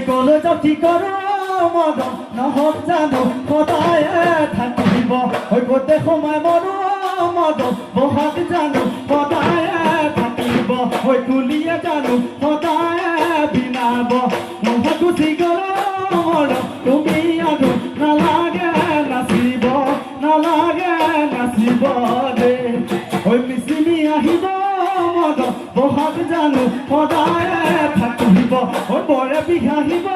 কলো কি করো মন নহক জানো সদায় থাকিব হৈ গোটে সময় মন মন বহাগ জানো সদায় থাকিব হৈ তুলিয়ে জানো সদায় বিনাব মহা গুচি গল মন তুমি আৰু নালাগে নাচিব নালাগে নাচিব দে হৈ মিচিমি আহিব মন বহাগ জানো সদায় থাকিব হৈ বৰে বিহাহিব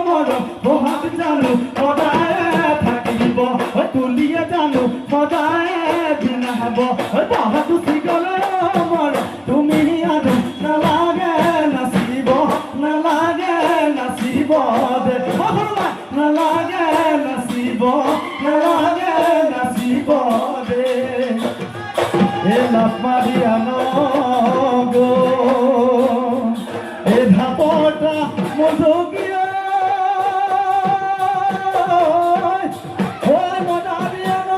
মন বহাগ জানো সদায় থাকিব হৈ তুলিয়ে জানো সদায় বিনাব হৈ বহাগ গুচি গ'লে মন তুমি আৰু নালাগে নাচিব নালাগে নাচিব দে নালাগে নাচিব নালাগে নাচিব দে এ লাভ মাৰিয়া নগো এ ধাপটা মধুগিয়া হয় মদাৰিয়া ন